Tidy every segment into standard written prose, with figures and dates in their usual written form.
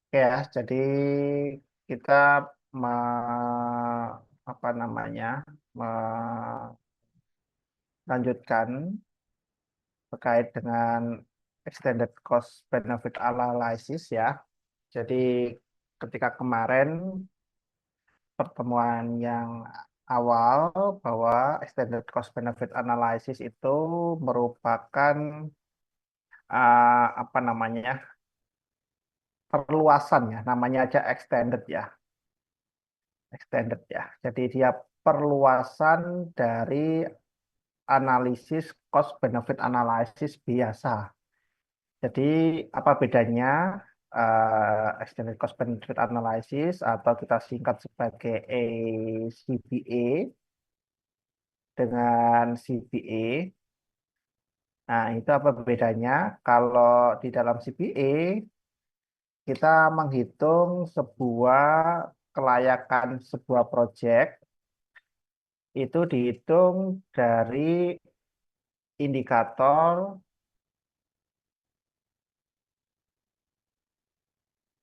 Oke ya, jadi kita apa namanya melanjutkan terkait dengan extended cost benefit analysis ya. Jadi ketika kemarin pertemuan yang awal bahwa extended cost benefit analysis itu merupakan apa namanya perluasan ya, namanya aja extended ya. Jadi dia perluasan dari analisis cost benefit analysis biasa. Jadi apa bedanya extended cost benefit analysis atau kita singkat sebagai ACBA dengan CBA? Nah, itu apa bedanya? Kalau di dalam CBA kita menghitung sebuah kelayakan sebuah proyek itu dihitung dari indikator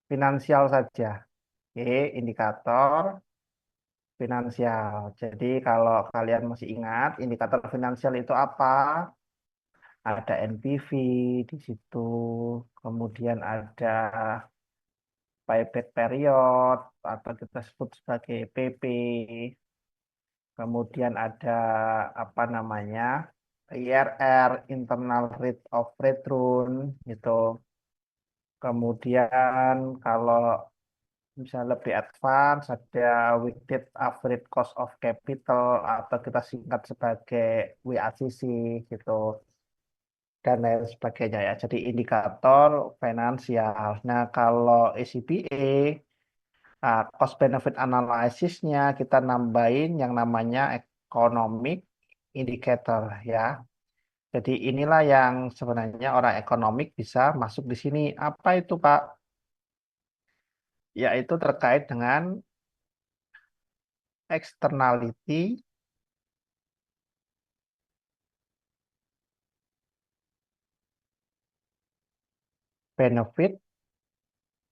finansial saja. Oke, indikator finansial. Jadi kalau kalian masih ingat, indikator finansial itu apa? Ada NPV di situ, kemudian ada payback period atau kita sebut sebagai PP, kemudian ada apa namanya IRR, internal rate of return gitu. Kemudian kalau bisa lebih advance ada weighted average cost of capital atau kita singkat sebagai WACC gitu dan lain sebagainya ya. Jadi indikator finansial. Nah, kalau ACBA cost benefit analysisnya kita nambahin yang namanya economic indicator ya. Jadi inilah yang sebenarnya orang ekonomik bisa masuk di sini. Apa itu, Pak? Yaitu terkait dengan externality, benefit,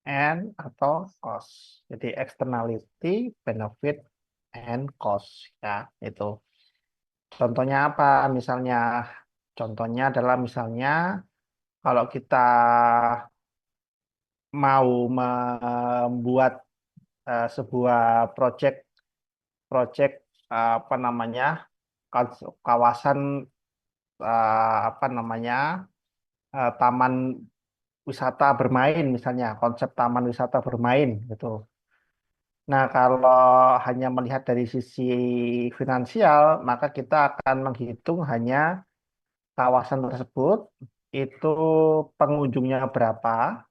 and atau cost. Jadi externality, benefit, and cost ya itu. Contohnya apa? Misalnya, contohnya adalah misalnya kalau kita mau membuat sebuah project project apa namanya kawasan apa namanya taman wisata bermain misalnya konsep taman wisata bermain gitu. Nah, kalau hanya melihat dari sisi finansial, maka kita akan menghitung hanya kawasan tersebut itu pengunjungnya berapa,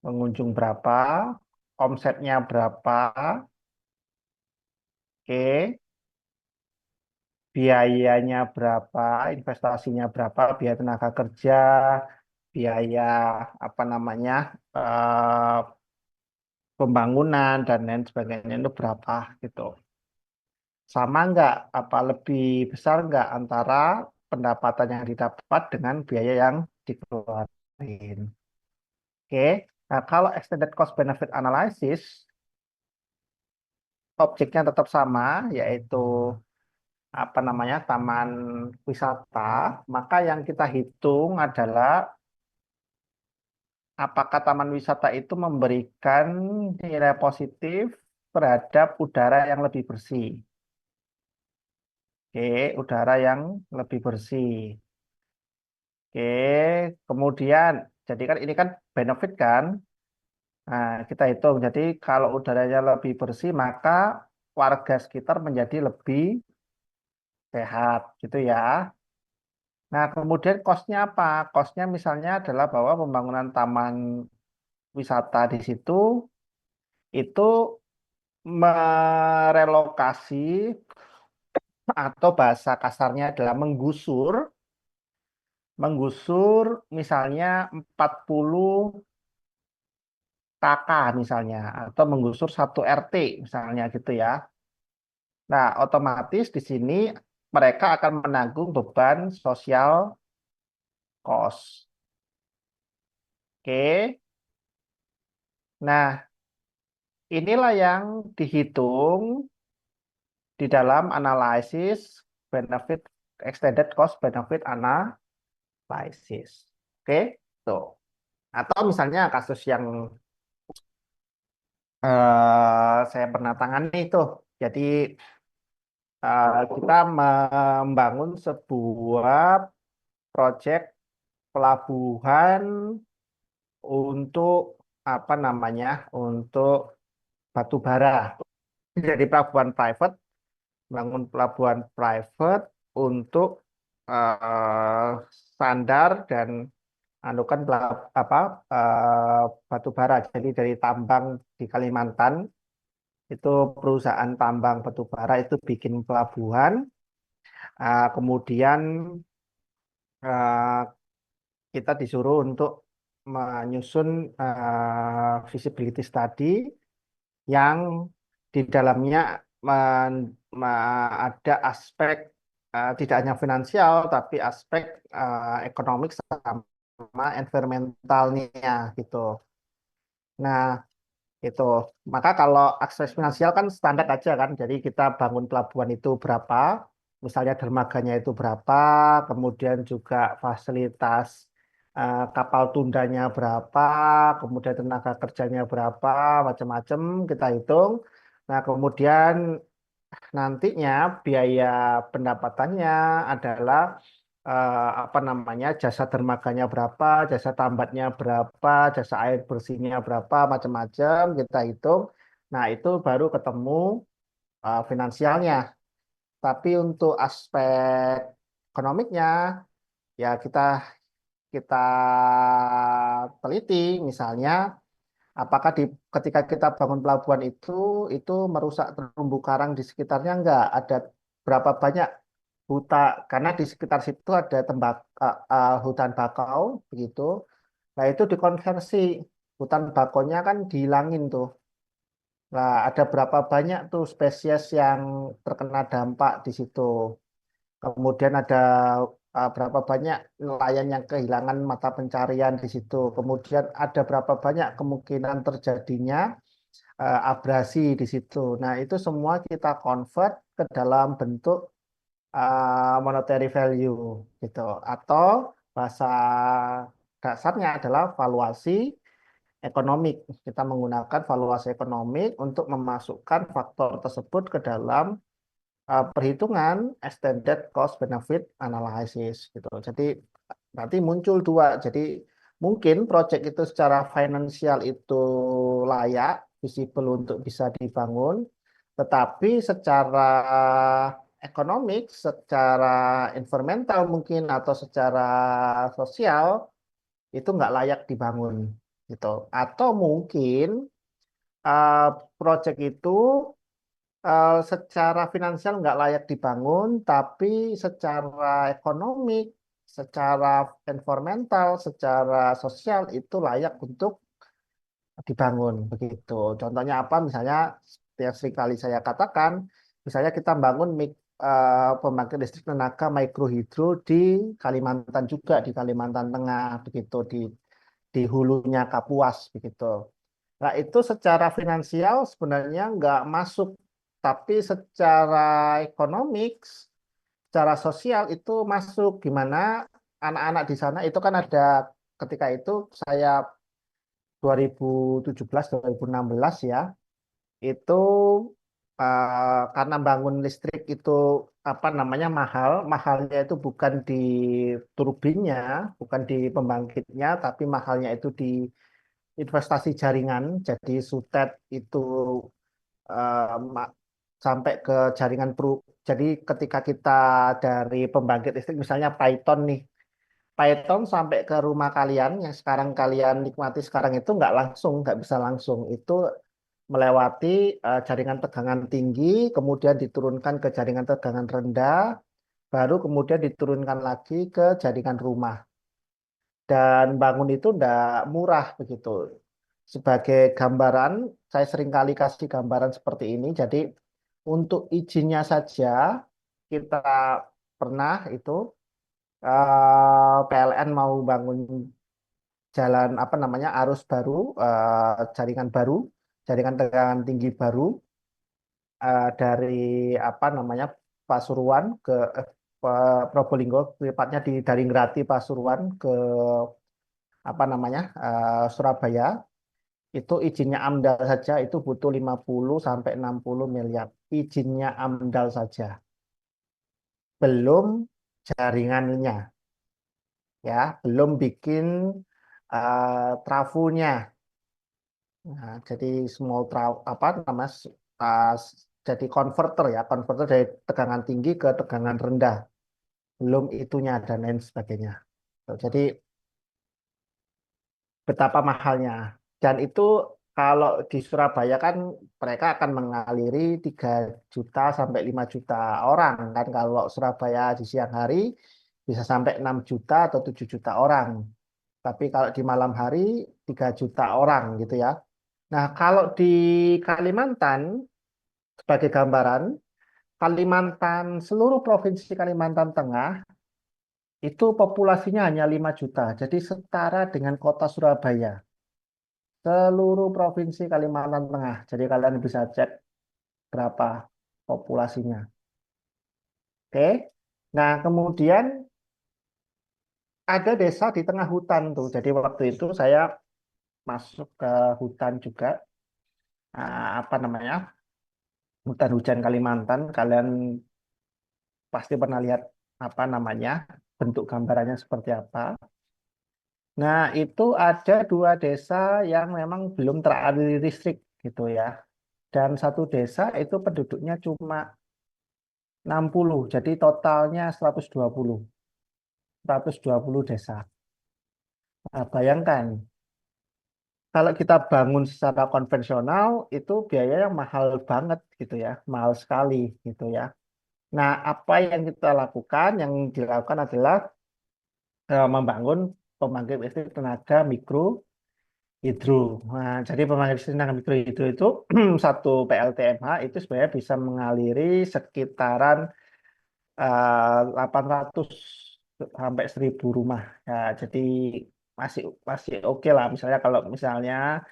pengunjung berapa, omsetnya berapa, oke, biayanya berapa, investasinya berapa, biaya tenaga kerja, biaya apa namanya pembangunan dan lain sebagainya itu berapa gitu. Sama nggak? Apa lebih besar nggak antara pendapatan yang didapat dengan biaya yang dikeluarin? Oke. Nah, kalau extended cost benefit analysis, objeknya tetap sama, yaitu apa namanya taman wisata, maka yang kita hitung adalah apakah taman wisata itu memberikan nilai positif terhadap udara yang lebih bersih. Oke, udara yang lebih bersih. Oke, kemudian, jadi kan ini kan benefit kan. Nah, kita hitung. Jadi kalau udaranya lebih bersih, maka warga sekitar menjadi lebih sehat, gitu ya. Nah, kemudian kosnya apa? Kosnya misalnya adalah bahwa pembangunan taman wisata di situ itu merelokasi atau bahasa kasarnya adalah menggusur misalnya 40 KK misalnya atau menggusur satu RT misalnya gitu ya. Nah, otomatis di sini mereka akan menanggung beban sosial cost. Oke. Nah, inilah yang dihitung di dalam analisis benefit extended cost benefit analysis. Oke, tuh. Atau misalnya kasus yang saya pernah tangani itu. Jadi kita membangun sebuah proyek pelabuhan untuk apa namanya? Untuk batu bara. Jadi pelabuhan private, bangun pelabuhan private untuk eh, standar dan anukan apa batu bara. Jadi dari tambang di Kalimantan itu perusahaan tambang batu bara itu bikin pelabuhan, kemudian eh, kita disuruh untuk menyusun feasibility study yang di dalamnya ada aspek tidak hanya finansial tapi aspek ekonomik sama environmentalnya gitu. Nah, itu. Maka kalau akses finansial kan standar aja kan. Jadi kita bangun pelabuhan itu berapa, misalnya dermaganya itu berapa, kemudian juga fasilitas kapal tundanya berapa, kemudian tenaga kerjanya berapa, macam-macam kita hitung. Nah, kemudian nantinya biaya pendapatannya adalah apa namanya jasa dermaganya berapa, jasa tambatnya berapa, jasa air bersihnya berapa, macam-macam kita hitung. Nah, itu baru ketemu finansialnya. Tapi untuk aspek ekonomiknya ya kita kita teliti misalnya apakah ketika kita bangun pelabuhan itu merusak terumbu karang di sekitarnya enggak? Ada berapa banyak karena di sekitar situ ada hutan bakau begitu. Nah, itu dikonversi. Hutan bakonya kan dihilangin tuh. Nah, ada berapa banyak tuh spesies yang terkena dampak di situ. Kemudian ada berapa banyak nelayan yang kehilangan mata pencarian di situ. Kemudian ada berapa banyak kemungkinan terjadinya abrasi di situ. Nah, itu semua kita convert ke dalam bentuk monetary value gitu. Atau bahasa dasarnya adalah valuasi ekonomik. Kita menggunakan valuasi ekonomik untuk memasukkan faktor tersebut ke dalam perhitungan extended cost benefit analysis gitu. Jadi nanti muncul dua. Jadi mungkin proyek itu secara finansial itu layak, visible untuk bisa dibangun, tetapi secara ekonomik, secara environmental mungkin atau secara sosial itu nggak layak dibangun gitu. Atau mungkin uh, proyek itu secara finansial nggak layak dibangun, tapi secara ekonomik, secara environmental, secara sosial itu layak untuk dibangun begitu. Contohnya apa? Misalnya seperti yang sering kali saya katakan, misalnya kita bangun pembangkit listrik tenaga mikrohidro di Kalimantan juga di Kalimantan Tengah begitu di hulunya Kapuas begitu. Nah, itu secara finansial sebenarnya nggak masuk, tapi secara ekonomik, secara sosial itu masuk. Gimana anak-anak di sana itu kan ada ketika itu saya 2017, 2016 ya, itu karena bangun listrik itu apa namanya mahalnya itu bukan di turbinnya, bukan di pembangkitnya, tapi mahalnya itu di investasi jaringan. Jadi SUTET itu eh, ma- sampai ke jaringan jadi ketika kita dari pembangkit listrik misalnya Python nih, Python sampai ke rumah kalian yang sekarang kalian nikmati sekarang itu nggak bisa langsung. Itu melewati jaringan tegangan tinggi, kemudian diturunkan ke jaringan tegangan rendah, baru kemudian diturunkan lagi ke jaringan rumah. Dan bangun itu nggak murah begitu. Sebagai gambaran, saya seringkali kasih gambaran seperti ini. Jadi untuk izinnya saja kita pernah itu PLN mau bangun jalan apa namanya arus baru, jaringan baru, jaringan tegangan tinggi baru dari apa namanya Pasuruan ke Probolinggo, tepatnya dari Ngrati Pasuruan ke apa namanya Surabaya. Itu izinnya AMDAL saja itu butuh 50 sampai 60 miliar. Izinnya AMDAL saja. Belum jaringannya ya, belum bikin trafonya. Nah, jadi small apa namanya jadi konverter ya, konverter dari tegangan tinggi ke tegangan rendah. Belum itunya dan lain sebagainya. Jadi betapa mahalnya. Dan itu kalau di Surabaya kan mereka akan mengaliri 3 juta sampai 5 juta orang kan. Kalau Surabaya di siang hari bisa sampai 6 juta atau 7 juta orang. Tapi kalau di malam hari 3 juta orang gitu ya. Nah, kalau di Kalimantan sebagai gambaran, Kalimantan seluruh provinsi Kalimantan Tengah itu populasinya hanya 5 juta. Jadi setara dengan kota Surabaya. Seluruh provinsi Kalimantan Tengah. Jadi kalian bisa cek berapa populasinya. Oke. Nah, kemudian ada desa di tengah hutan tuh. Jadi waktu itu saya masuk ke hutan juga. Apa namanya? Hutan hujan Kalimantan. Kalian pasti pernah lihat apa namanya? Bentuk gambarannya seperti apa. Nah, itu ada 2 desa yang memang belum teraliri listrik gitu ya. Dan satu desa itu penduduknya cuma 60, jadi totalnya 120 desa. Nah, bayangkan, kalau kita bangun secara konvensional, itu biayanya mahal banget gitu ya, mahal sekali gitu ya. Nah, apa yang kita lakukan? Yang dilakukan adalah membangun pembangkit listrik tenaga mikro hidro. Nah, jadi pembangkit listrik tenaga mikro hidro itu satu PLTMH itu sebenarnya bisa mengaliri sekitaran 800 sampai 1.000 rumah. Ya, jadi masih masih oke lah. Misalnya kalau misalnya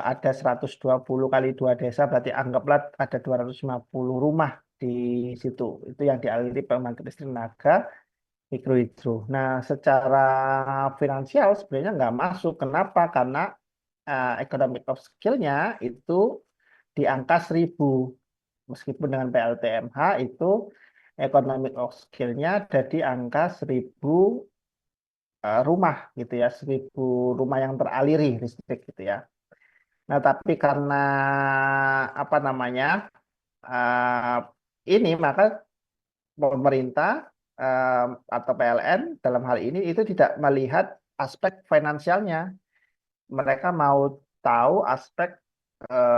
ada 120 kali 2 desa, berarti anggaplah ada 250 rumah di situ. Itu yang dialiri pembangkit listrik tenaga mikrohidro. Nah, secara finansial sebenarnya nggak masuk. Kenapa? Karena economic of skill-nya itu di angka 1.000. Meskipun dengan PLTMH itu economic of skill-nya ada di angka 1.000 rumah gitu ya, 1.000 rumah yang teraliri listrik gitu ya. Nah, tapi karena apa namanya eh, ini maka pemerintah eh, atau PLN dalam hal ini itu tidak melihat aspek finansialnya. Mereka mau tahu aspek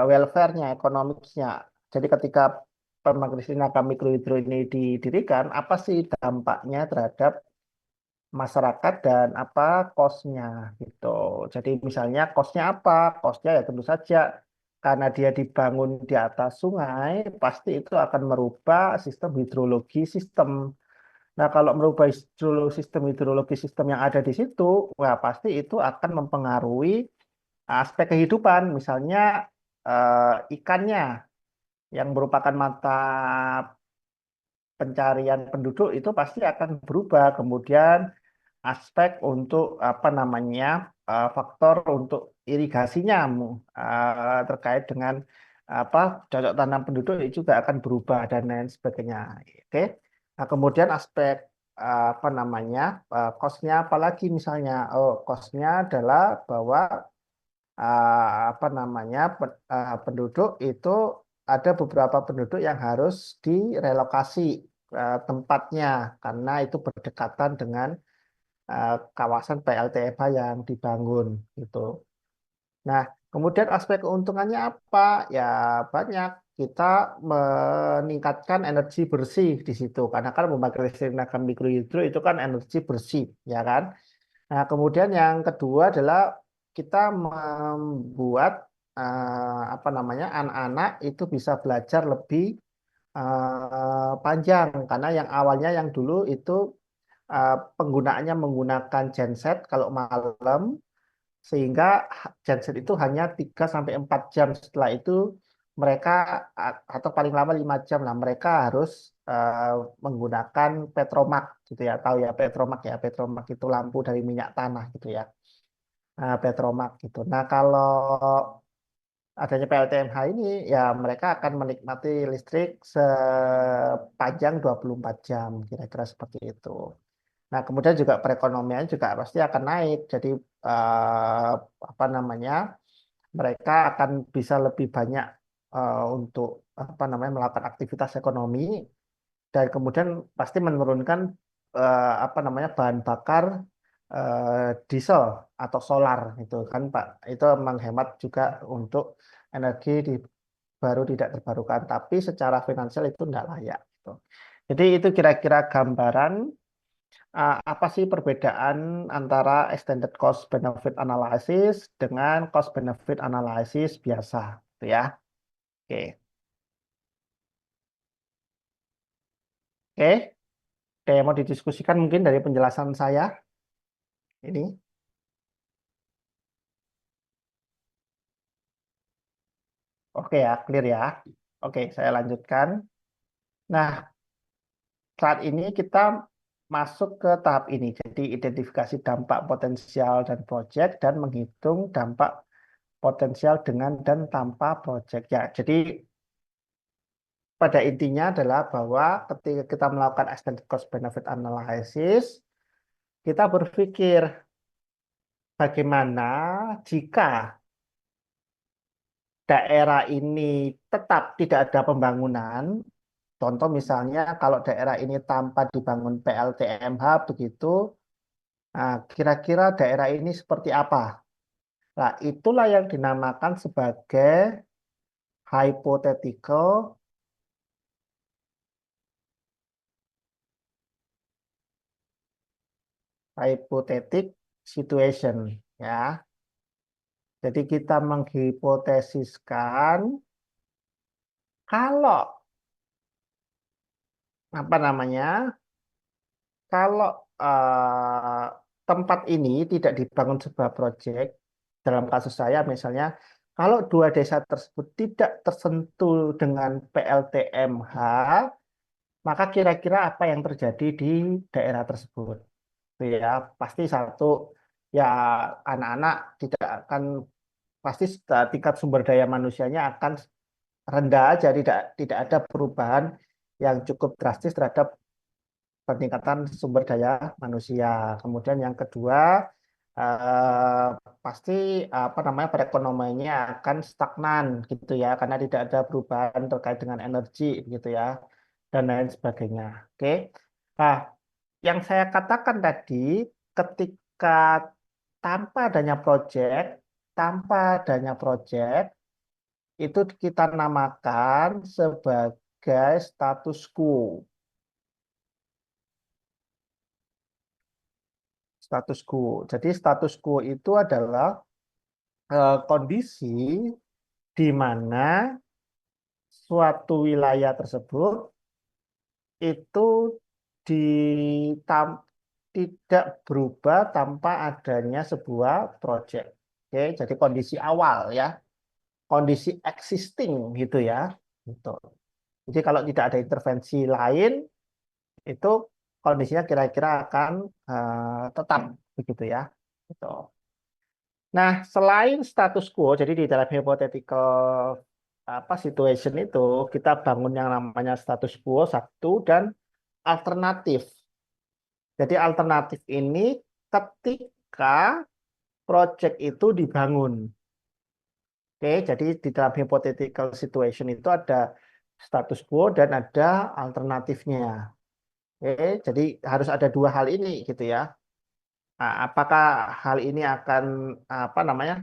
welfare-nya, ekonomisnya. Jadi ketika pembangkit listrik tenaga mikrohidro ini didirikan, apa sih dampaknya terhadap masyarakat dan apa cost-nya gitu. Jadi misalnya cost-nya apa? Cost-nya ya tentu saja karena dia dibangun di atas sungai, pasti itu akan merubah sistem hidrologi sistem. Nah, kalau merubah hidrologi sistem yang ada di situ, wah pasti itu akan mempengaruhi aspek kehidupan, misalnya ikannya yang merupakan mata pencarian penduduk itu pasti akan berubah. Kemudian aspek untuk apa namanya faktor untuk irigasinya terkait dengan apa cocok tanam penduduk itu juga akan berubah dan lain sebagainya. Oke. Nah, kemudian aspek apa namanya cost-nya apalagi misalnya cost-nya adalah bahwa apa namanya penduduk itu ada beberapa penduduk yang harus direlokasi tempatnya karena itu berdekatan dengan kawasan PLTMH yang dibangun gitu. Nah, kemudian aspek keuntungannya apa? Ya banyak. Kita meningkatkan energi bersih di situ karena kan pembangkit listrik tenaga mikrohidro itu kan energi bersih, ya kan? Nah, kemudian yang kedua adalah kita membuat apa namanya anak-anak itu bisa belajar lebih panjang karena yang awalnya yang dulu itu penggunaannya menggunakan genset kalau malam, sehingga genset itu hanya 3 sampai 4 jam. Setelah itu mereka atau paling lama 5 jam lah, mereka harus eh, menggunakan petromak gitu ya. Tahu ya petromak ya, petromak itu lampu dari minyak tanah gitu ya. Nah, petromak gitu. Nah, kalau adanya PLTMH ini ya mereka akan menikmati listrik sepanjang 24 jam, kira-kira seperti itu. Nah, kemudian juga perekonomian juga pasti akan naik. Jadi eh, apa namanya? Mereka akan bisa lebih banyak untuk apa namanya melakukan aktivitas ekonomi, dan kemudian pasti menurunkan apa namanya bahan bakar diesel atau solar itu kan Pak. Itu menghemat juga untuk energi baru tidak terbarukan, tapi secara finansial itu tidak layak gitu. Jadi itu kira-kira gambaran apa sih perbedaan antara extended cost benefit analysis dengan cost benefit analysis biasa, gitu ya. Oke, oke, oke, mau didiskusikan mungkin dari penjelasan saya ini. Oke ya, clear ya. Oke, saya lanjutkan. Nah, saat ini kita masuk ke tahap ini. Jadi identifikasi dampak potensial dan proyek dan menghitung dampak potensial dengan dan tanpa proyek ya. Jadi pada intinya adalah bahwa ketika kita melakukan extended cost benefit analysis, kita berpikir bagaimana jika daerah ini tetap tidak ada pembangunan. Contoh misalnya kalau daerah ini tanpa dibangun PLTMH begitu, nah, kira-kira daerah ini seperti apa? Nah, itulah yang dinamakan sebagai hypothetical hypothetic situation ya. Jadi kita menghipotesiskan kalau apa namanya? Kalau eh, tempat ini tidak dibangun sebuah proyek, dalam kasus saya misalnya, kalau dua desa tersebut tidak tersentuh dengan PLTMH, maka kira-kira apa yang terjadi di daerah tersebut? Itu ya, pasti satu, ya anak-anak tidak akan, pasti tingkat sumber daya manusianya akan rendah aja, tidak ada perubahan yang cukup drastis terhadap peningkatan sumber daya manusia. Kemudian yang kedua, eh, pasti apa namanya perekonomiannya akan stagnan gitu ya, karena tidak ada perubahan terkait dengan energi gitu ya, dan lain sebagainya. Oke. Nah, yang saya katakan tadi, ketika tanpa adanya proyek itu kita namakan sebagai status quo. Status quo. Jadi status quo itu adalah kondisi di mana suatu wilayah tersebut itu ditam- tidak berubah tanpa adanya sebuah proyek. Oke, jadi kondisi awal ya, kondisi existing gitu ya. Gitu. Jadi kalau tidak ada intervensi lain, itu kondisinya kira-kira akan tetap begitu ya. Gitu. Nah, selain status quo, jadi di dalam hypothetical apa situation itu kita bangun yang namanya status quo satu dan alternatif. Jadi alternatif ini ketika project itu dibangun. Oke, jadi di dalam hypothetical situation itu ada status quo dan ada alternatifnya. Oke, jadi harus ada dua hal ini gitu ya. Nah, apakah hal ini akan apa namanya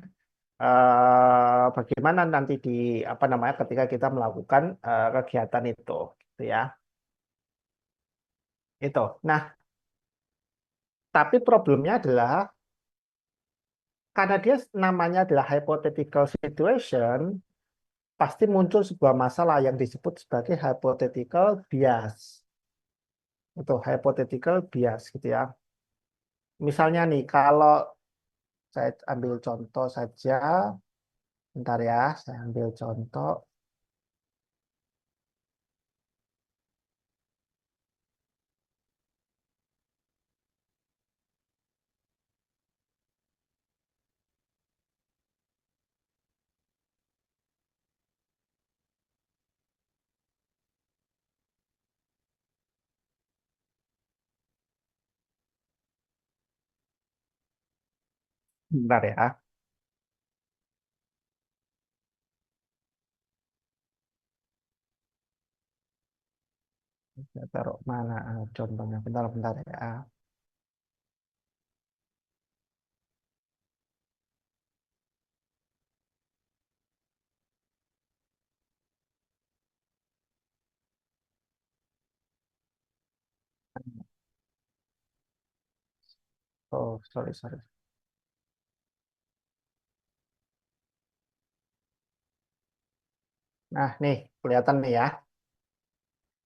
bagaimana nanti di apa namanya ketika kita melakukan kegiatan itu, gitu ya. Itu. Nah, tapi problemnya adalah karena dia namanya adalah hypothetical situation, pasti muncul sebuah masalah yang disebut sebagai hypothetical bias. Itu hypothetical bias gitu ya. Misalnya nih, kalau saya ambil contoh saja, bentar ya, saya ambil contoh. Bentar ya, saya taruh mana contohnya, bentar-bentar ya. Oh, sorry, sorry. Nah, nih, kelihatan nih ya.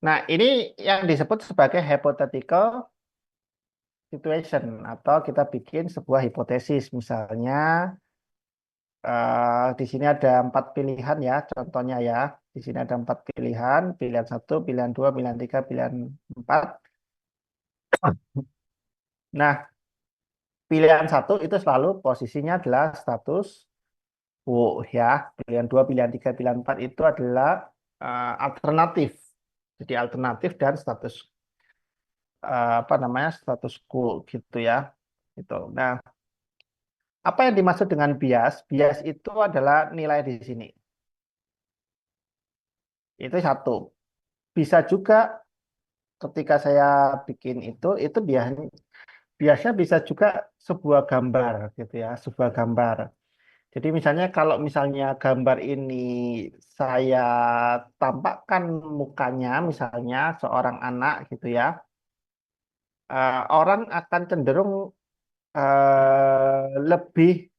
Nah, ini yang disebut sebagai hypothetical situation, atau kita bikin sebuah hipotesis. Misalnya, di sini ada 4 pilihan ya, contohnya ya. Di sini ada 4 pilihan, pilihan satu, pilihan dua, pilihan tiga, pilihan empat. Nah, pilihan satu itu selalu posisinya adalah status quo ya. Pilihan dua, pilihan tiga, pilihan empat itu adalah alternatif. Jadi alternatif dan status apa namanya status quo gitu ya. Itu. Nah, apa yang dimaksud dengan bias? Bias itu adalah nilai di sini. Itu satu. Bisa juga ketika saya bikin itu biasanya bisa juga sebuah gambar gitu ya, sebuah gambar. Jadi misalnya kalau misalnya gambar ini saya tampakkan mukanya misalnya seorang anak gitu ya, orang akan cenderung lebih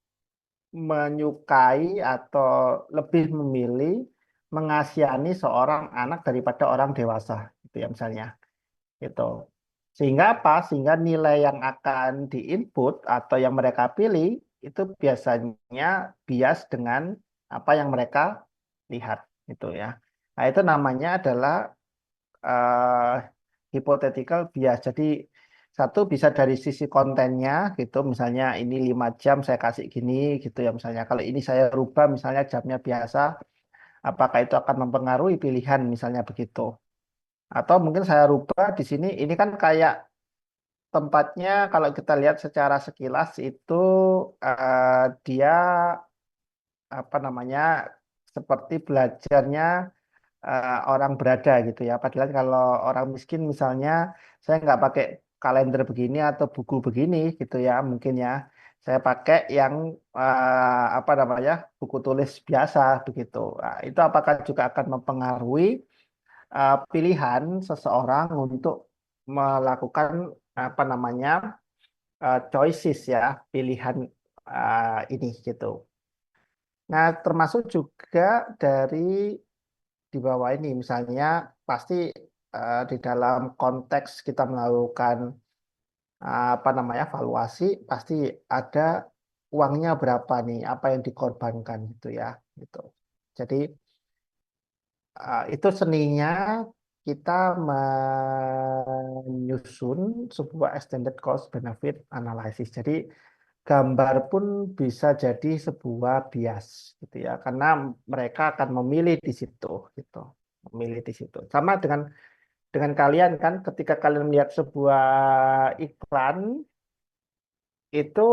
menyukai atau lebih memilih mengasihani seorang anak daripada orang dewasa gitu ya misalnya gitu. Sehingga apa? Sehingga nilai yang akan diinput atau yang mereka pilih itu biasanya bias dengan apa yang mereka lihat gitu ya. Nah, itu namanya adalah eh, hypothetical bias. Jadi satu bisa dari sisi kontennya gitu, misalnya ini 5 jam saya kasih gini gitu ya misalnya. Kalau ini saya rubah misalnya jamnya biasa, apakah itu akan mempengaruhi pilihan misalnya begitu. Atau mungkin saya rubah di sini, ini kan kayak tempatnya kalau kita lihat secara sekilas itu dia apa namanya seperti belajarnya orang berada gitu ya. Padahal kalau orang miskin misalnya saya nggak pakai kalender begini atau buku begini gitu ya mungkin ya. Saya pakai yang apa namanya buku tulis biasa begitu. Nah, itu apakah juga akan mempengaruhi pilihan seseorang untuk melakukan apa namanya choices ya pilihan ini gitu. Nah termasuk juga dari di bawah ini misalnya pasti di dalam konteks kita melakukan apa namanya valuasi pasti ada uangnya berapa nih apa yang dikorbankan gitu ya gitu. Jadi itu seninya kita menyusun sebuah extended cost benefit analysis. Jadi gambar pun bisa jadi sebuah bias gitu ya, karena mereka akan memilih di situ gitu, memilih di situ. Sama dengan kalian kan, ketika kalian melihat sebuah iklan itu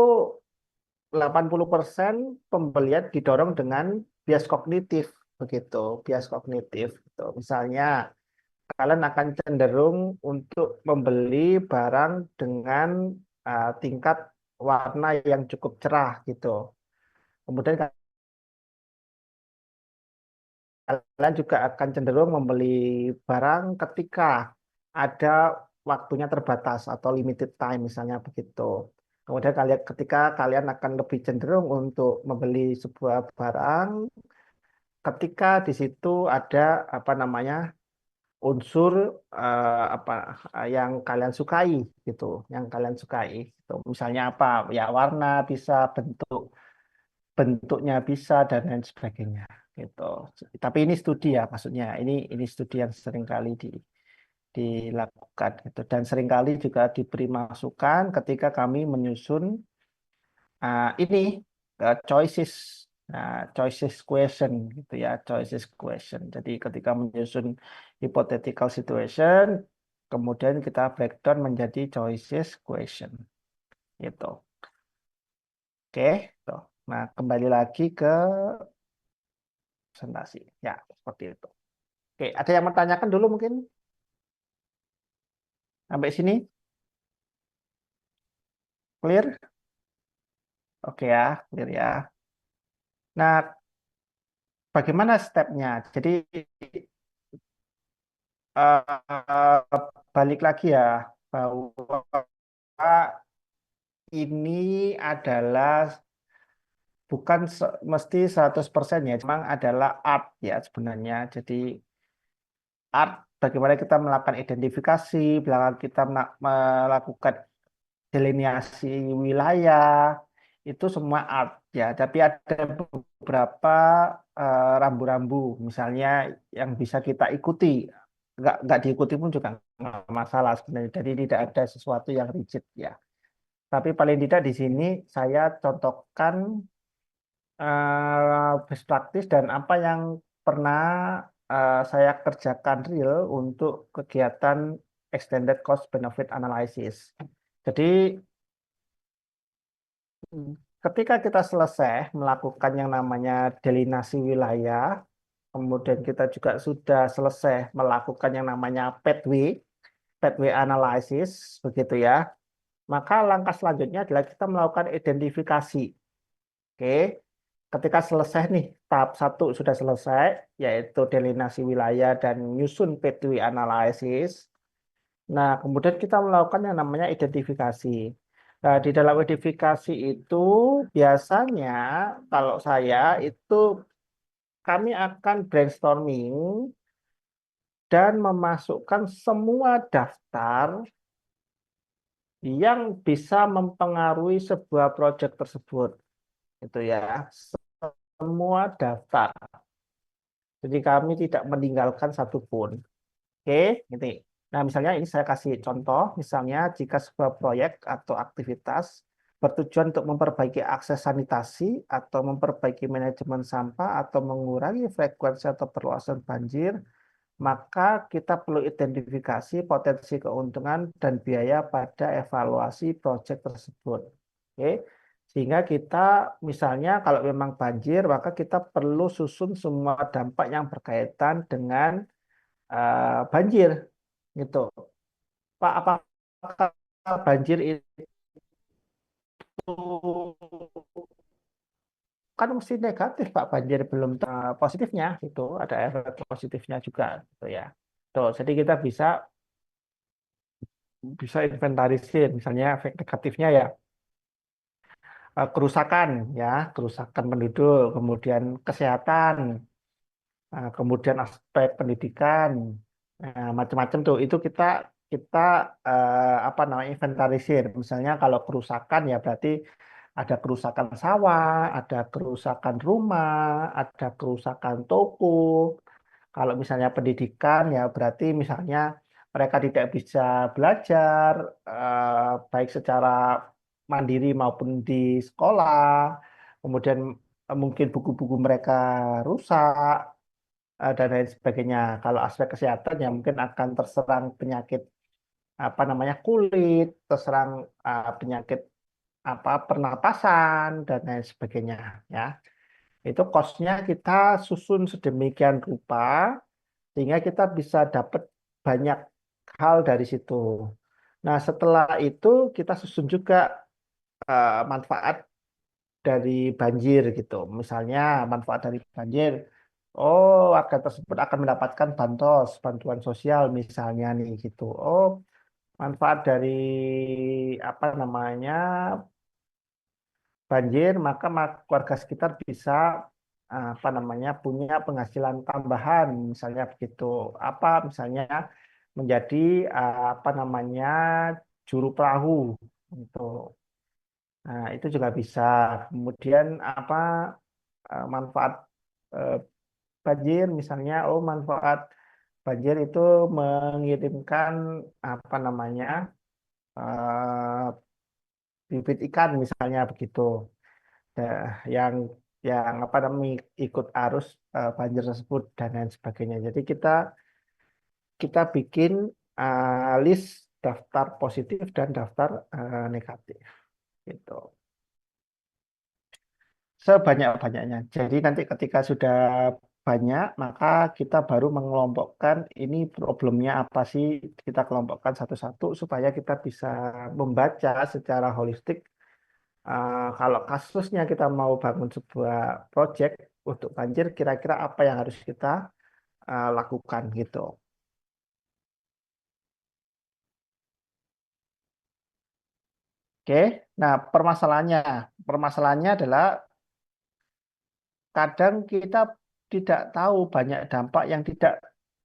80% pembelian didorong dengan bias kognitif begitu, bias kognitif gitu. Misalnya kalian akan cenderung untuk membeli barang dengan tingkat warna yang cukup cerah gitu. Kemudian kalian juga akan cenderung membeli barang ketika ada waktunya terbatas atau limited time misalnya begitu. Kemudian ketika kalian akan lebih cenderung untuk membeli sebuah barang ketika di situ ada apa namanya unsur apa yang kalian sukai gitu, yang kalian sukai. Gitu. Misalnya apa? Ya warna bisa, bentuknya bisa dan lain sebagainya. Gitu. Tapi ini studi ya, maksudnya ini studi yang sering kali dilakukan gitu. Dan seringkali juga diberi masukan ketika kami menyusun ini choices choices question gitu ya, choices question. Jadi ketika menyusun hypothetical situation, kemudian kita breakdown menjadi choices question gitu. Oke, tuh. Nah, kembali lagi ke presentasi. Ya, seperti itu. Oke, ada yang mau tanyakan dulu mungkin sampai sini? Clear? Oke ya, clear ya. Nah, bagaimana stepnya? Jadi eh, balik lagi ya bahwa ini adalah bukan mesti 100% ya, memang adalah art ya sebenarnya. Jadi art bagaimana kita melakukan identifikasi, belakang kita melakukan delineasi wilayah, itu semua art ya. Tapi ada beberapa rambu-rambu, misalnya yang bisa kita ikuti. Nggak diikuti pun juga nggak masalah sebenarnya. Jadi tidak ada sesuatu yang rigid ya. Tapi paling tidak di sini saya contohkan best practice dan apa yang pernah saya kerjakan real untuk kegiatan extended cost benefit analysis. Jadi ketika kita selesai melakukan yang namanya delinasi wilayah, kemudian kita juga sudah selesai melakukan yang namanya pathway analysis, begitu ya. Maka langkah selanjutnya adalah kita melakukan identifikasi. Oke, ketika selesai nih, tahap satu sudah selesai, yaitu delineasi wilayah dan nyusun pathway analysis. Nah, kemudian kita melakukan yang namanya identifikasi. Nah, di dalam identifikasi itu biasanya kalau saya itu kami akan brainstorming dan memasukkan semua daftar yang bisa mempengaruhi sebuah proyek tersebut. Itu ya, semua daftar. Jadi kami tidak meninggalkan satupun. Oke, gitu. Nah, misalnya ini saya kasih contoh, misalnya jika sebuah proyek atau aktivitas bertujuan untuk memperbaiki akses sanitasi atau memperbaiki manajemen sampah atau mengurangi frekuensi atau perluasan banjir, maka kita perlu identifikasi potensi keuntungan dan biaya pada evaluasi proyek tersebut. Oke. Sehingga kita misalnya kalau memang banjir, maka kita perlu susun semua dampak yang berkaitan dengan banjir gitu. Pak, apakah banjir itu kan mesti negatif, Pak? Banjir belum positifnya itu ada efek positifnya juga gitu ya. Tuh, jadi kita bisa bisa inventarisir misalnya efek negatifnya ya kerusakan ya, kerusakan penduduk, kemudian kesehatan, kemudian aspek pendidikan, macam-macam tuh. Itu kita kita apa namanya inventarisir. Misalnya kalau kerusakan ya berarti ada kerusakan sawah, ada kerusakan rumah, ada kerusakan toko. Kalau misalnya pendidikan ya berarti misalnya mereka tidak bisa belajar baik secara mandiri maupun di sekolah. Kemudian mungkin buku-buku mereka rusak dan lain sebagainya. Kalau aspek kesehatan ya mungkin akan terserang penyakit apa namanya kulit, terserang penyakit apa pernapasan dan lain sebagainya ya. Itu kosnya kita susun sedemikian rupa sehingga kita bisa dapat banyak hal dari situ. Nah, setelah itu kita susun juga manfaat dari banjir gitu. Misalnya manfaat dari banjir, oh warga tersebut akan mendapatkan bantuan sosial misalnya nih gitu. Oh, manfaat dari apa namanya banjir, maka warga sekitar bisa apa namanya punya penghasilan tambahan misalnya begitu apa misalnya menjadi apa namanya juru perahu gitu. Nah, itu juga bisa. Kemudian apa manfaat eh, banjir misalnya manfaat banjir itu mengirimkan apa namanya eh, bibit ikan misalnya begitu. Nah, yang apa namanya ikut arus banjir tersebut dan lain sebagainya. Jadi kita bikin list daftar positif dan daftar negatif gitu. Sebanyak-banyaknya. Jadi nanti ketika sudah banyak, maka kita baru mengelompokkan ini problemnya apa sih, kita kelompokkan satu-satu supaya kita bisa membaca secara holistik. Kalau kasusnya kita mau bangun sebuah project untuk banjir, kira-kira apa yang harus kita lakukan gitu. Oke, nah permasalahannya adalah kadang kita tidak tahu banyak dampak yang tidak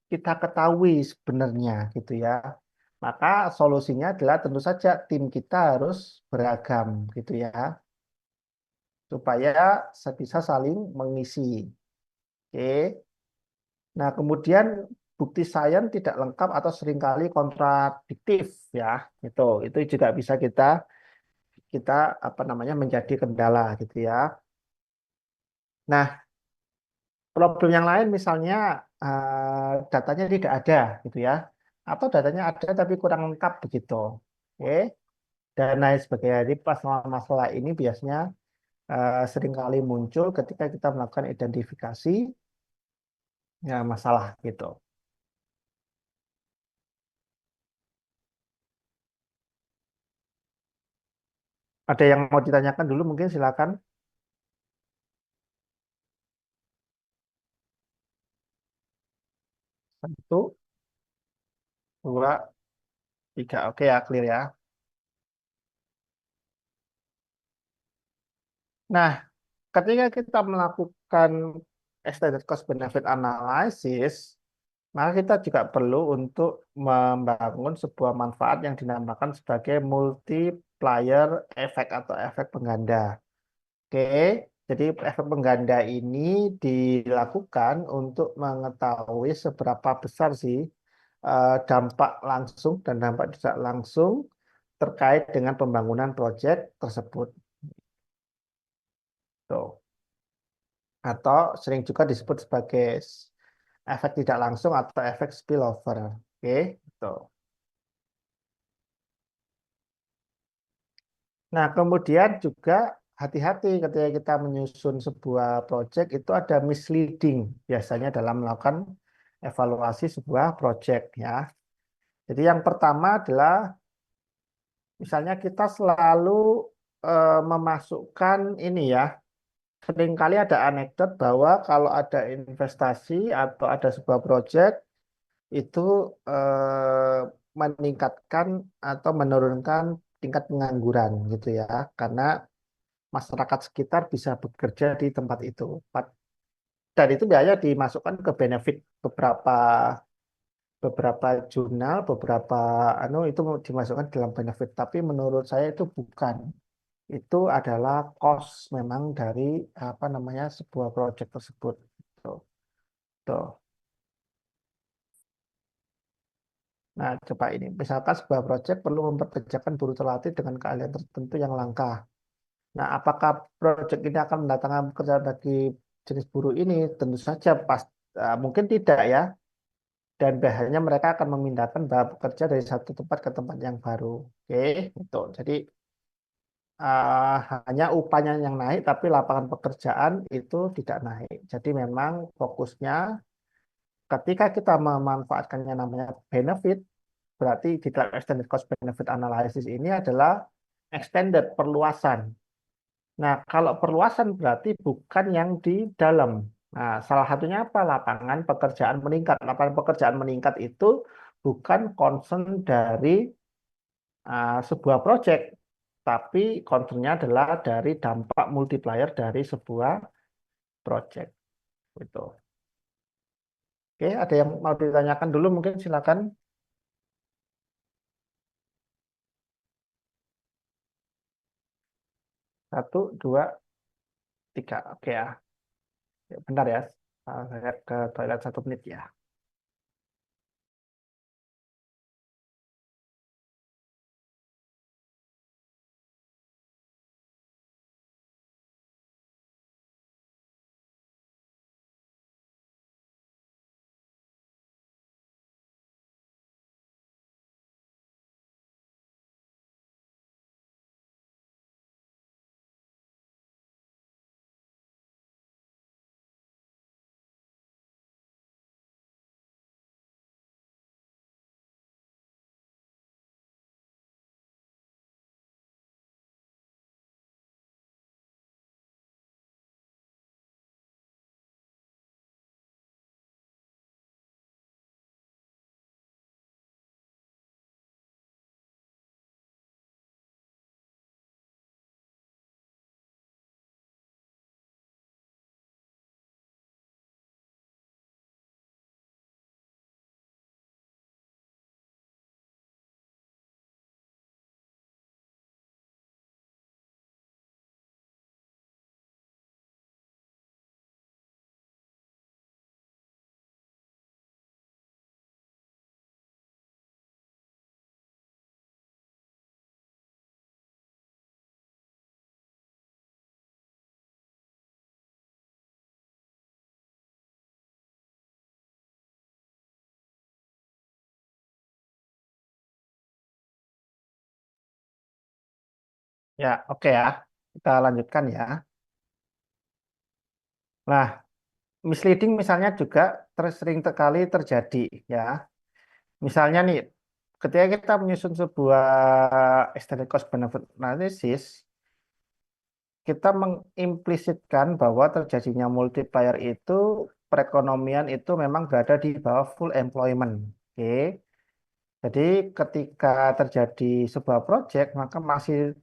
kita ketahui sebenarnya gitu ya. Maka solusinya adalah tentu saja tim kita harus beragam gitu ya, supaya bisa saling mengisi. Oke. Nah, kemudian bukti sains tidak lengkap atau seringkali kontradiktif ya. Itu juga bisa kita kita apa namanya menjadi kendala gitu ya. Nah, problem yang lain misalnya datanya tidak ada gitu ya. Atau datanya ada tapi kurang lengkap begitu. Oke. Dan lain sebagainya. Jadi masalah-masalah ini biasanya seringkali muncul ketika kita melakukan identifikasi ya masalah gitu. Ada yang mau ditanyakan dulu mungkin silakan. Satu, dua, tiga. Oke ya, clear ya. Nah, ketika kita melakukan extended cost benefit analysis, maka kita juga perlu untuk membangun sebuah manfaat yang dinamakan sebagai multiplier effect atau efek pengganda. Oke, jadi efek pengganda ini dilakukan untuk mengetahui seberapa besar sih dampak langsung dan dampak tidak langsung terkait dengan pembangunan proyek tersebut. Tuh. Atau sering juga disebut sebagai efek tidak langsung atau efek spillover. Oke, gitu. Nah, kemudian juga hati-hati ketika kita menyusun sebuah proyek itu ada misleading biasanya dalam melakukan evaluasi sebuah proyek ya. Jadi yang pertama adalah misalnya kita selalu memasukkan ini ya, seringkali ada anekdot bahwa kalau ada investasi atau ada sebuah proyek itu eh, meningkatkan atau menurunkan tingkat pengangguran gitu ya, karena masyarakat sekitar bisa bekerja di tempat itu. Dan itu biasanya dimasukkan ke benefit beberapa beberapa jurnal, beberapa itu dimasukkan dalam benefit. Tapi menurut saya itu bukan. Itu adalah cost memang dari apa namanya sebuah project tersebut. Tuh, tuh. Nah, coba ini. Misalkan sebuah proyek perlu memperkerjakan buruh terlatih dengan keahlian tertentu yang langka. Nah, apakah proyek ini akan mendatangkan pekerjaan bagi jenis buruh ini? Tentu saja mungkin tidak ya. Dan biasanya mereka akan memindahkan bekerja dari satu tempat ke tempat yang baru. Oke, itu. Jadi eh, hanya upahnya yang naik, tapi lapangan pekerjaan itu tidak naik. Jadi memang fokusnya ketika kita memanfaatkan yang namanya benefit, berarti di dalam extended cost benefit analysis ini adalah extended perluasan. Nah, kalau perluasan berarti bukan yang di dalam. Nah, salah satunya apa? Lapangan pekerjaan meningkat. Lapangan pekerjaan meningkat itu bukan concern dari sebuah proyek, tapi concernnya adalah dari dampak multiplier dari sebuah project itu. Oke, ada yang mau ditanyakan dulu mungkin silakan. 1, 2, 3. Oke ya. Ya, bentar ya. Saya ke toilet 1 menit ya. Ya, oke ya. Kita lanjutkan ya. Nah, misleading misalnya juga sering kali terjadi ya. Misalnya nih, ketika kita menyusun sebuah extended cost benefit analysis, kita mengimplisitkan bahwa terjadinya multiplier itu perekonomian itu memang berada di bawah full employment. Oke. Jadi ketika terjadi sebuah proyek, maka masih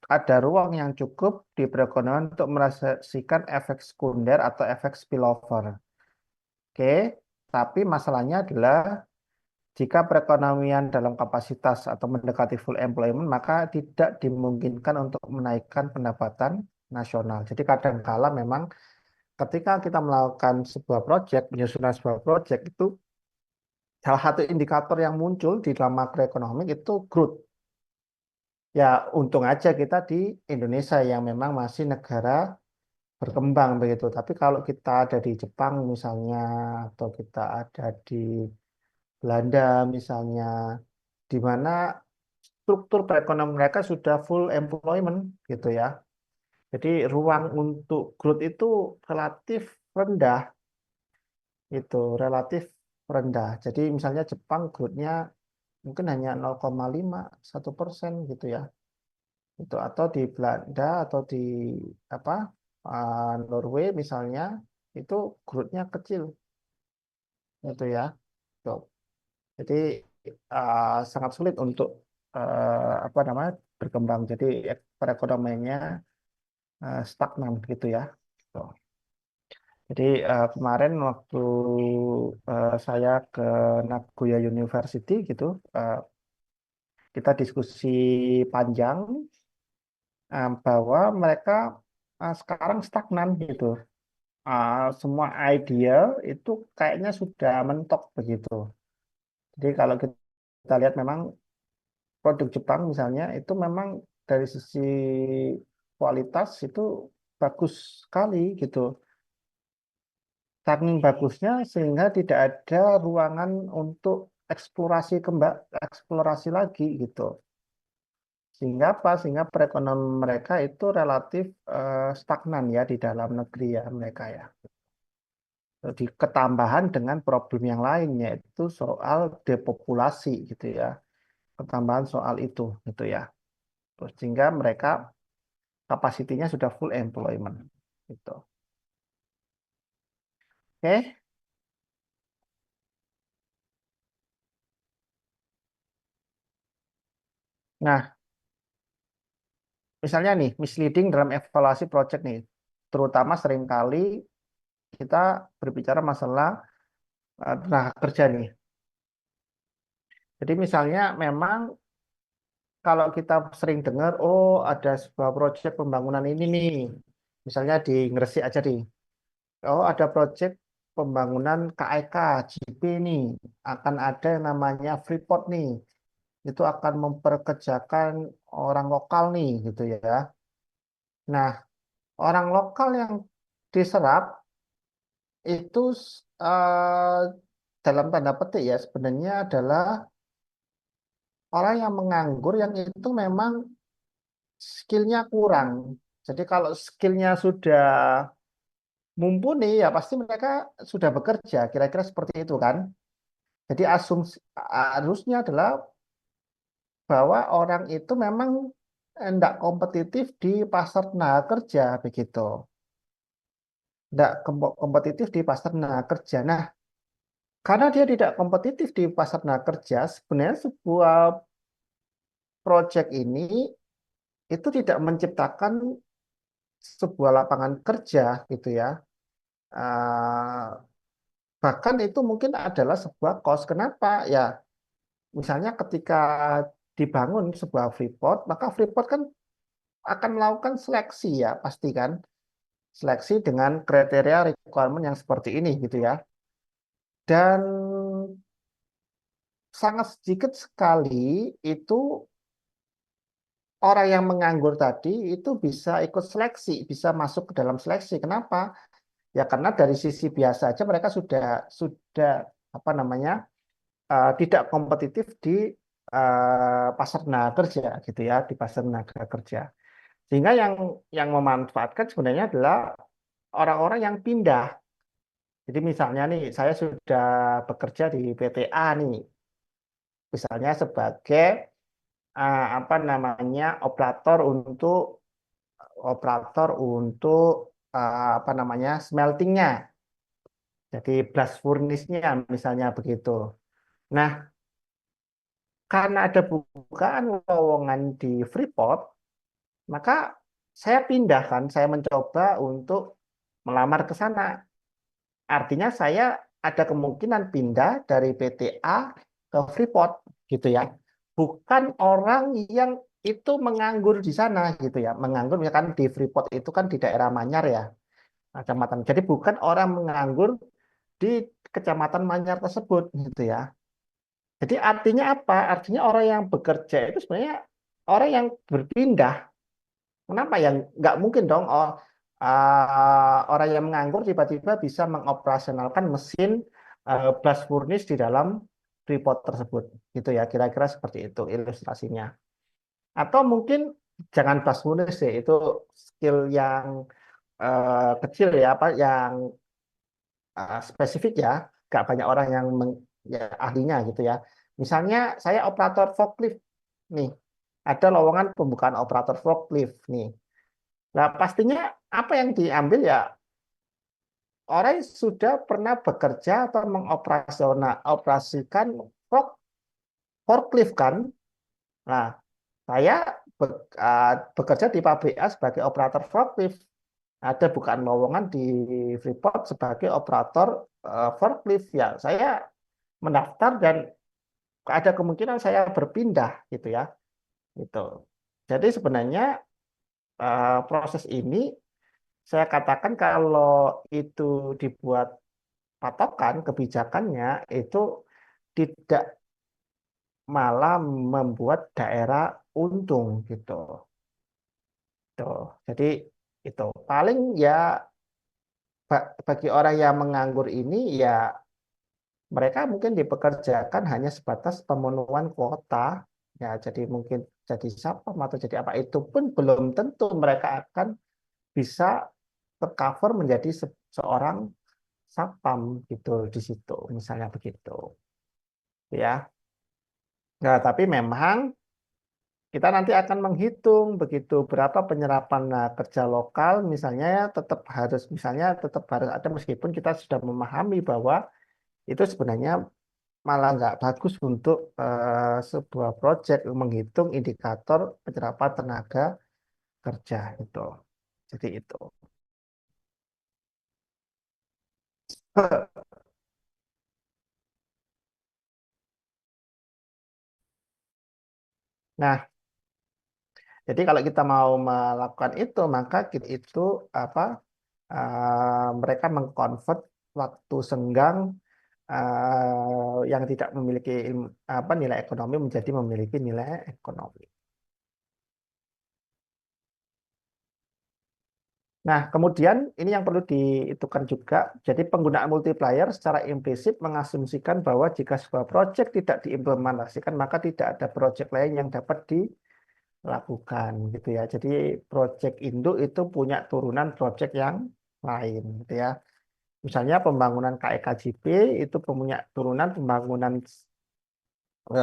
ada ruang yang cukup di perekonomian untuk merasakan efek sekunder atau efek spillover. Oke, tapi masalahnya adalah jika perekonomian dalam kapasitas atau mendekati full employment, maka tidak dimungkinkan untuk menaikkan pendapatan nasional. Jadi kadangkala memang ketika kita melakukan sebuah proyek, penyusunan sebuah proyek itu salah satu indikator yang muncul di dalam makroekonomi itu growth. Ya, untung aja kita di Indonesia yang memang masih negara berkembang begitu. Tapi kalau kita ada di Jepang misalnya, atau kita ada di Belanda misalnya, di mana struktur perekonomian mereka sudah full employment gitu ya. Jadi ruang untuk growth itu relatif rendah, itu relatif rendah. Jadi misalnya Jepang growth-nya mungkin hanya 0,51% gitu ya. Itu atau di Belanda atau di apa Norway misalnya itu growth-nya kecil gitu ya. Tuh. Jadi sangat sulit untuk apa namanya berkembang. Jadi perekonomiannya stagnan gitu ya. Tuh. Jadi kemarin waktu saya ke Nagoya University gitu, eh, kita diskusi panjang bahwa mereka sekarang stagnan gitu. Semua idea itu kayaknya sudah mentok begitu. Jadi kalau kita lihat memang produk Jepang misalnya itu memang dari sisi kualitas itu bagus sekali gitu. Saking bagusnya sehingga tidak ada ruangan untuk eksplorasi lagi gitu. Sehingga apa? Sehingga perekonomian mereka itu relatif stagnan ya di dalam negeri ya mereka ya. Di ketambahan dengan problem yang lain yaitu soal depopulasi gitu ya. Ketambahan soal itu gitu ya. Terus sehingga mereka kapasitinya sudah full employment gitu. Oke. Nah, misalnya nih misleading dalam evaluasi project nih, terutama seringkali kita berbicara masalah tenaga kerja nih. Jadi misalnya memang kalau kita sering dengar, oh ada sebuah proyek pembangunan ini nih, misalnya di Gresik aja nih, oh ada proyek pembangunan KEK, JP nih, akan ada yang namanya Freeport nih, itu akan memperkerjakan orang lokal nih, gitu ya. Nah, orang lokal yang diserap itu dalam tanda petik ya sebenarnya adalah orang yang menganggur yang itu memang skillnya kurang. Jadi kalau skillnya sudah mumpuni ya pasti mereka sudah bekerja. Kira-kira seperti itu kan. Jadi asumsi harusnya adalah bahwa orang itu memang tidak kompetitif di pasar tenaga kerja begitu. Tidak kompetitif di pasar tenaga kerja. Nah, karena dia tidak kompetitif di pasar tenaga kerja, sebenarnya sebuah proyek ini itu tidak menciptakan sebuah lapangan kerja gitu ya. Eh, Bahkan itu mungkin adalah sebuah cost. Kenapa? Ya, misalnya ketika dibangun sebuah Freeport, maka Freeport kan akan melakukan seleksi ya, pasti kan. Seleksi dengan kriteria requirement yang seperti ini gitu ya. Dan sangat sedikit sekali itu orang yang menganggur tadi itu bisa ikut seleksi, bisa masuk ke dalam seleksi. Kenapa? Ya karena dari sisi biasa aja mereka sudah apa namanya tidak kompetitif di pasar tenaga kerja gitu ya, di pasar tenaga kerja. Sehingga yang memanfaatkan sebenarnya adalah orang-orang yang pindah. Jadi misalnya nih saya sudah bekerja di PTA nih, misalnya sebagai apa namanya operator untuk apa namanya smeltingnya. Jadi blast furnace-nya misalnya begitu. Nah, karena ada bukaan lowongan di Freeport, maka saya pindah kan, saya mencoba untuk melamar ke sana. Artinya saya ada kemungkinan pindah dari PTA ke Freeport gitu ya. Bukan orang yang itu menganggur di sana gitu ya. Menganggur misalkan di Freeport itu kan di daerah Manyar ya, kecamatan. Jadi bukan orang menganggur di kecamatan Manyar tersebut gitu ya. Jadi artinya apa? Artinya orang yang bekerja itu sebenarnya orang yang berpindah. Kenapa ya? Nggak mungkin dong orang yang menganggur tiba-tiba bisa mengoperasionalkan mesin blast furnace di dalam Freeport tersebut. Gitu ya, kira-kira seperti itu ilustrasinya. Atau mungkin jangan blast furnace ya, itu skill yang kecil ya, apa yang spesifik ya, nggak banyak orang yang ya, ahlinya gitu ya. Misalnya saya operator forklift nih, ada lowongan pembukaan operator forklift nih. Nah, pastinya apa yang diambil ya orang yang sudah pernah bekerja atau operasikan forklift kan. Nah, saya bekerja di pabrik A sebagai operator forklift. Ada bukaan lowongan di Freeport sebagai operator forklift ya. Saya mendaftar dan ada kemungkinan saya berpindah gitu ya. Gitu. Jadi sebenarnya proses ini saya katakan kalau itu dibuat patokan kebijakannya itu tidak malah membuat daerah untung gitu. Tuh. Jadi itu paling ya bagi orang yang menganggur ini ya mereka mungkin dipekerjakan hanya sebatas pemenuhan kuota ya jadi mungkin jadi satpam atau jadi apa itu pun belum tentu mereka akan bisa tercover menjadi seorang satpam gitu di situ misalnya begitu ya. Nah, tapi memang kita nanti akan menghitung begitu berapa penyerapan kerja lokal misalnya ya, tetap harus ada meskipun kita sudah memahami bahwa itu sebenarnya malah nggak bagus untuk sebuah proyek menghitung indikator penyerapan tenaga kerja itu. Jadi itu. Nah, jadi kalau kita mau melakukan itu, maka kita itu apa? Mereka mengkonvert waktu senggang yang tidak memiliki nilai ekonomi menjadi memiliki nilai ekonomi. Nah, kemudian ini yang perlu dihitungkan juga. Jadi penggunaan multiplier secara implisit mengasumsikan bahwa jika sebuah proyek tidak diimplementasikan, maka tidak ada proyek lain yang dapat dilakukan, gitu ya. Jadi proyek induk itu punya turunan proyek yang lain, gitu ya. Misalnya pembangunan KEKJP itu punya turunan pembangunan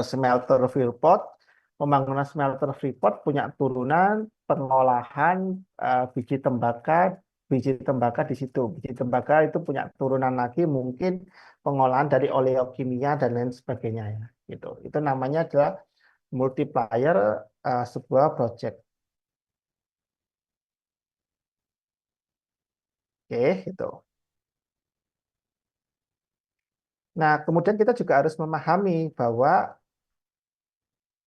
smelter Freeport. Pembangunan smelter Freeport punya turunan pengolahan biji tembaga, biji tembaga di situ. Biji tembaga itu punya turunan lagi mungkin pengolahan dari oleokimia dan lain sebagainya ya. Gitu. Itu namanya adalah multiplier sebuah project. Oke, itu. Nah, kemudian kita juga harus memahami bahwa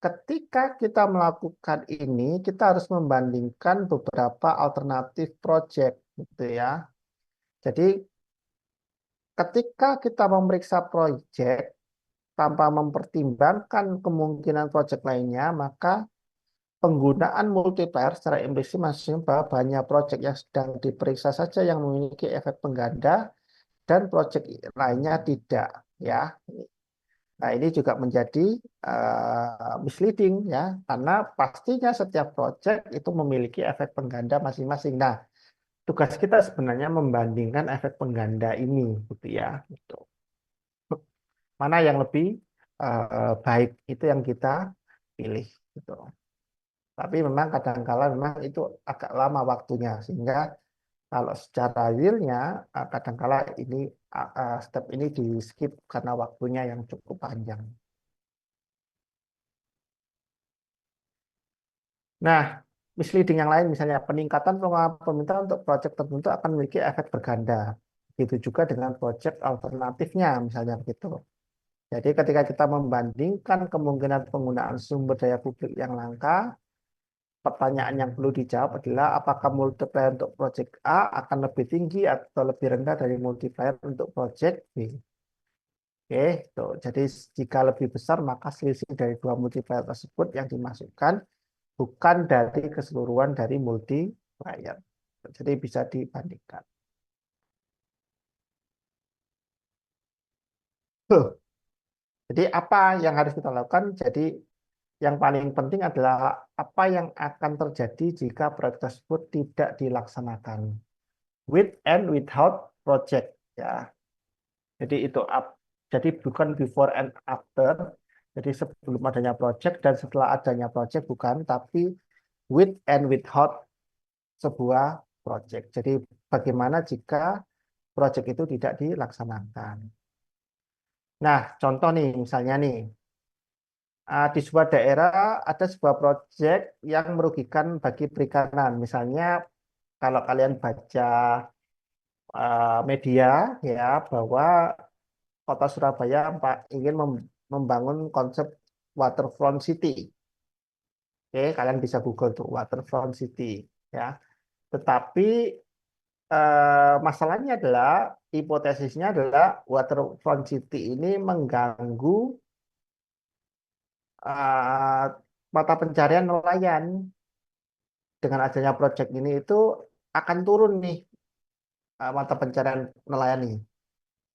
ketika kita melakukan ini, kita harus membandingkan beberapa alternatif project, gitu ya. Jadi, ketika kita memeriksa project tanpa mempertimbangkan kemungkinan project lainnya, maka penggunaan multiplier secara implisit masing bahwa banyak project yang sedang diperiksa saja yang memiliki efek pengganda dan project lainnya tidak, ya. Nah, ini juga menjadi misleading ya, karena pastinya setiap project itu memiliki efek pengganda masing-masing. Nah, tugas kita sebenarnya membandingkan efek pengganda ini, gitu ya. Gitu. Mana yang lebih baik itu yang kita pilih, gitu. Tapi memang kadang-kala memang itu agak lama waktunya, sehingga kalau secara realnya kadang-kala ini step ini di skip karena waktunya yang cukup panjang. Nah, misleading yang lain misalnya peningkatan pengeluaran pemerintah untuk proyek tertentu akan memiliki efek berganda. Begitu juga dengan proyek alternatifnya misalnya begitu. Jadi ketika kita membandingkan kemungkinan penggunaan sumber daya publik yang langka, pertanyaan yang perlu dijawab adalah apakah multiplier untuk proyek A akan lebih tinggi atau lebih rendah dari multiplier untuk proyek B. Oke, tuh. Jadi jika lebih besar maka selisih dari dua multiplier tersebut yang dimasukkan bukan dari keseluruhan dari multiplier. Jadi bisa dibandingkan. Huh. Jadi apa yang harus kita lakukan? Jadi yang paling penting adalah apa yang akan terjadi jika proyek tersebut tidak dilaksanakan. With and without project. Ya. Jadi itu jadi bukan before and after. Jadi sebelum adanya project dan setelah adanya project bukan, tapi with and without sebuah project. Jadi bagaimana jika project itu tidak dilaksanakan. Nah, contoh nih, misalnya nih, di sebuah daerah ada sebuah project yang merugikan bagi perikanan. Misalnya, kalau kalian baca media, ya, bahwa Kota Surabaya ingin membangun konsep waterfront city. Oke, kalian bisa Google tuh waterfront city, ya. Tetapi masalahnya adalah hipotesisnya adalah waterfront city ini mengganggu eh, mata pencarian nelayan. Dengan adanya proyek ini itu akan turun nih mata pencarian nelayan nih.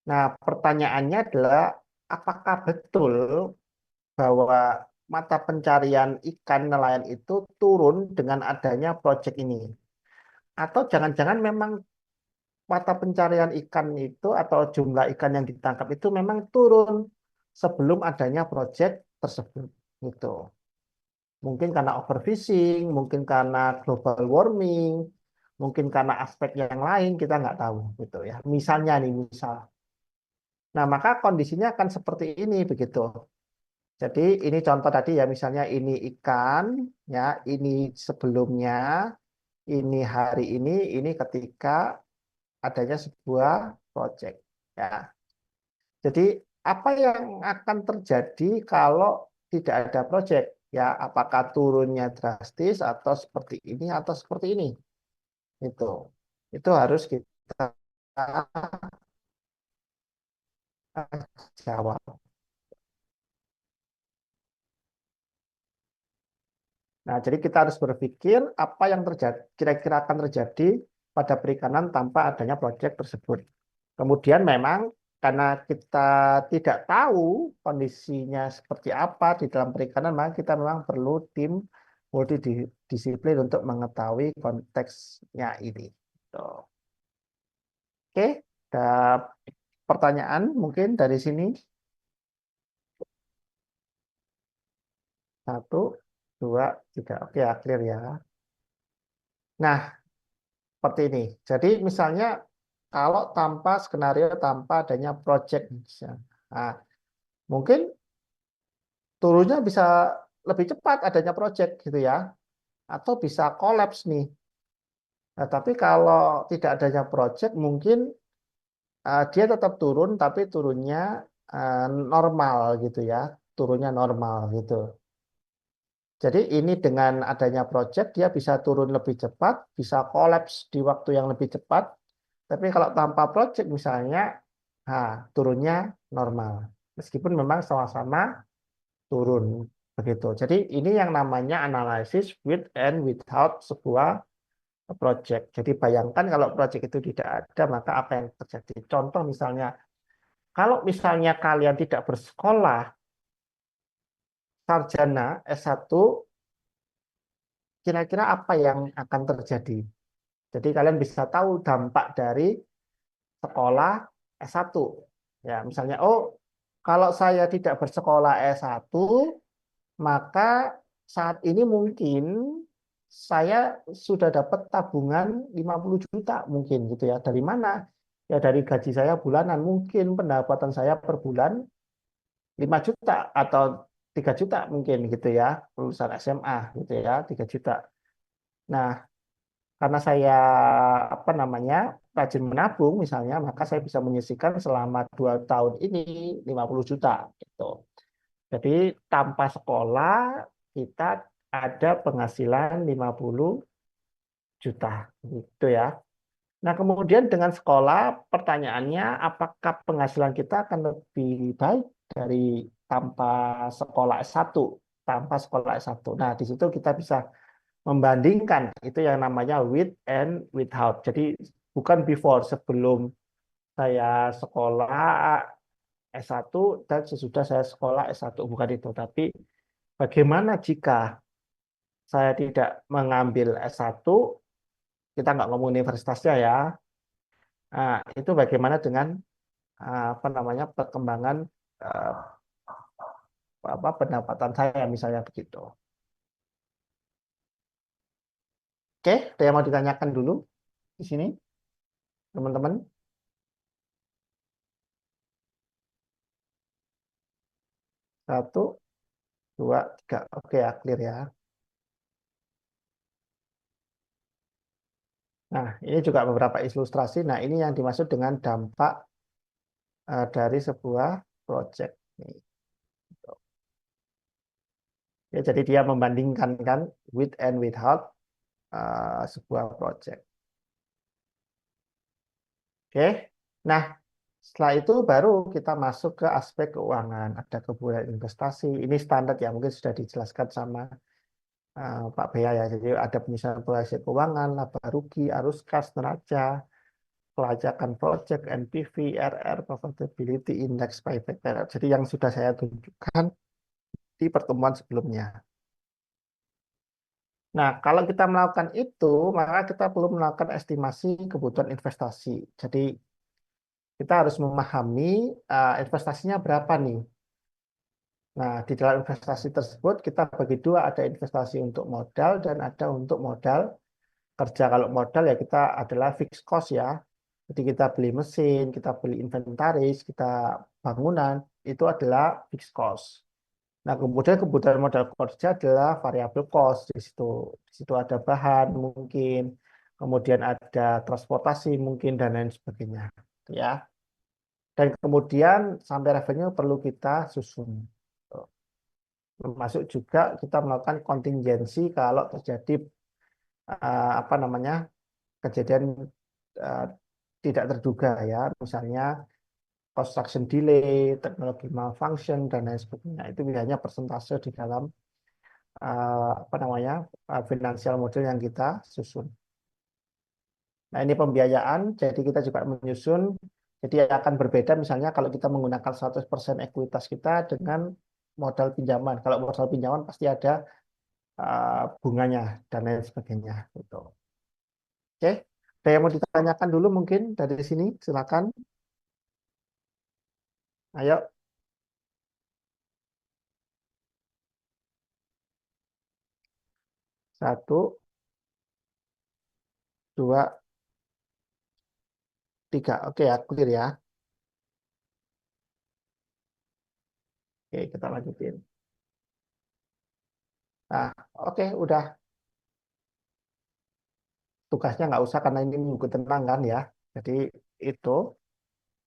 Nah, pertanyaannya adalah apakah betul bahwa mata pencarian ikan nelayan itu turun dengan adanya proyek ini? Atau jangan-jangan memang mata pencarian ikan itu atau jumlah ikan yang ditangkap itu memang turun sebelum adanya proyek tersebut gitu. Mungkin karena overfishing, mungkin karena global warming, mungkin karena aspek yang lain kita nggak tahu gitu ya. Misalnya nih misal. Nah, maka kondisinya akan seperti ini begitu. Jadi ini contoh tadi ya misalnya ini ikan ya, ini sebelumnya, ini hari ini ketika adanya sebuah project. Ya. Jadi apa yang akan terjadi kalau tidak ada project? Ya, apakah turunnya drastis atau seperti ini atau seperti ini? Itu. Itu harus kita jawab. Nah, jadi kita harus berpikir apa yang terjadi, kira-kira akan terjadi pada perikanan tanpa adanya proyek tersebut. Kemudian memang karena kita tidak tahu kondisinya seperti apa di dalam perikanan, maka kita memang perlu tim multidisiplin untuk mengetahui konteksnya ini. Tuh. Oke, ada pertanyaan mungkin dari sini. Satu, dua, tiga. Oke, ya, clear ya. Nah, seperti ini. Jadi misalnya kalau tanpa skenario, tanpa adanya project, misalnya, nah, mungkin turunnya bisa lebih cepat adanya project gitu ya, atau bisa kolaps nih. Nah, tapi kalau tidak adanya project, mungkin dia tetap turun, tapi turunnya normal gitu ya, turunnya normal gitu. Jadi ini dengan adanya project dia bisa turun lebih cepat, bisa kolaps di waktu yang lebih cepat. Tapi kalau tanpa project misalnya, nah, turunnya normal. Meskipun memang sama-sama turun begitu. Jadi ini yang namanya analisis with and without sebuah project. Jadi bayangkan kalau project itu tidak ada, maka apa yang terjadi? Contoh misalnya, kalau misalnya kalian tidak bersekolah sarjana S1, kira-kira apa yang akan terjadi? Jadi kalian bisa tahu dampak dari sekolah S1. Ya, misalnya, oh, kalau saya tidak bersekolah S1, maka saat ini mungkin saya sudah dapat tabungan 50 juta mungkin gitu ya. Dari mana? Ya dari gaji saya bulanan. Mungkin pendapatan saya per bulan 5 juta atau 3 juta mungkin gitu ya. Lulusan SMA gitu ya, 3 juta. Nah, karena saya apa namanya rajin menabung misalnya, maka saya bisa menyisihkan selama 2 tahun ini 50 juta gitu. Jadi tanpa sekolah kita ada penghasilan 50 juta gitu ya. Nah, kemudian dengan sekolah pertanyaannya apakah penghasilan kita akan lebih baik dari tanpa sekolah S1, tanpa sekolah S1. Nah, di situ kita bisa membandingkan itu yang namanya with and without. Jadi bukan before sebelum saya sekolah S1 dan sesudah saya sekolah S1 bukan itu, tapi bagaimana jika saya tidak mengambil S1, kita nggak ngomong universitasnya ya. Nah, itu bagaimana dengan apa namanya perkembangan eh, apa pendapatan saya misalnya begitu. Oke, ada yang mau ditanyakan dulu di sini, teman-teman? Satu, dua, tiga. Oke ya, clear ya. Nah, ini juga beberapa ilustrasi. Nah, ini yang dimaksud dengan dampak dari sebuah project. Nih, gitu. Ya, jadi dia membandingkan kan with and without sebuah project. Oke. Nah, setelah itu baru kita masuk ke aspek keuangan. Ada kemudahan investasi. Ini standar ya, mungkin sudah dijelaskan sama Pak Bea ya. Jadi ada penyusunan proyeksi keuangan, laba rugi, arus kas, neraca, pelacakan project, NPV, RR, profitability index, payback period. Jadi yang sudah saya tunjukkan di pertemuan sebelumnya. Nah, kalau kita melakukan itu, maka kita perlu melakukan estimasi kebutuhan investasi. Jadi kita harus memahami investasinya berapa nih. Nah, di dalam investasi tersebut kita bagi dua, ada investasi untuk modal dan ada untuk modal kerja. Kalau modal ya kita adalah fixed cost ya. Jadi kita beli mesin, kita beli inventaris, kita bangunan, itu adalah fixed cost. Nah, kemudian kebutuhan modal kerja adalah variable cost. Di situ ada bahan mungkin, kemudian ada transportasi mungkin dan lain sebagainya. Ya. Dan kemudian sampai revenue perlu kita susun. Termasuk juga kita melakukan kontingensi kalau terjadi apa namanya kejadian eh, tidak terduga ya, misalnya construction delay, teknologi malfunction dan lain sebagainya. Itu biasanya persentase di dalam apa namanya financial model yang kita susun. Nah, ini pembiayaan, jadi kita juga menyusun, jadi akan berbeda misalnya kalau kita menggunakan 100% ekuitas kita dengan modal pinjaman. Kalau modal pinjaman pasti ada bunganya dan lain sebagainya. Gitu. Oke, ada yang mau ditanyakan dulu mungkin dari sini, silakan. Ayo, 1, 2, 3. Oke ya, clear ya. Oke, kita lanjutin. Nah, oke, udah. Tugasnya nggak usah karena ini minggu tenang kan ya. Jadi itu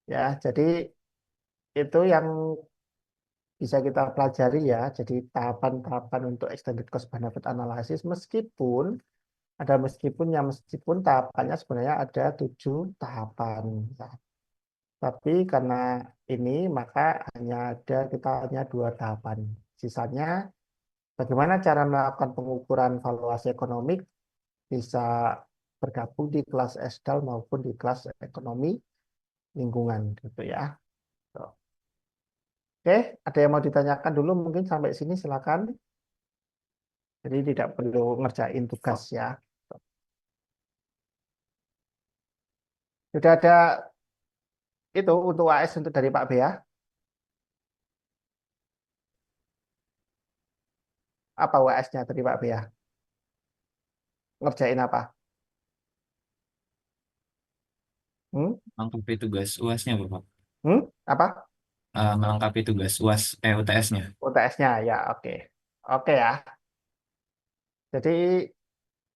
ya, jadi itu yang bisa kita pelajari ya. Jadi tahapan-tahapan untuk extended cost benefit analysis meskipun ada meskipun tahapannya sebenarnya ada 7 tahapan. Nah, tapi karena ini maka kita hanya 2 tahapan. Sisanya bagaimana cara melakukan pengukuran valuasi ekonomik bisa bergabung di kelas ESDAL maupun di kelas ekonomi lingkungan gitu ya. Oke, ada yang mau ditanyakan dulu mungkin sampai sini silakan. Jadi tidak perlu ngerjain tugas ya. Sudah ada itu untuk AS untuk dari Pak Bea. Apa UAS-nya dari Pak Bea? Ngerjain apa? Hmm? Melengkapi tugas UAS-nya, Bapak. Apa? Melengkapi tugas UAS, UTS-nya. UTS-nya ya, oke. Oke ya. Jadi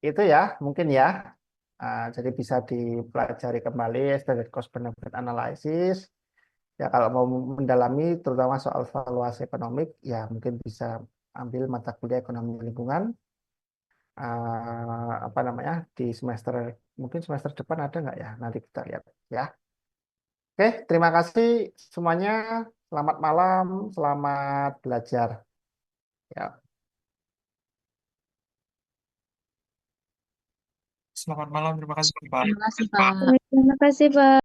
itu ya, mungkin ya. Jadi bisa dipelajari kembali standard cost benefit analysis. Ya kalau mau mendalami terutama soal valuasi ekonomik, ya mungkin bisa ambil mata kuliah ekonomi lingkungan. Apa namanya di semester mungkin semester depan ada nggak ya? Nanti kita lihat ya. Oke, terima kasih semuanya. Selamat malam, selamat belajar. Ya. Selamat malam, terima kasih Pak. Terima kasih, Pak. Terima kasih, Pak.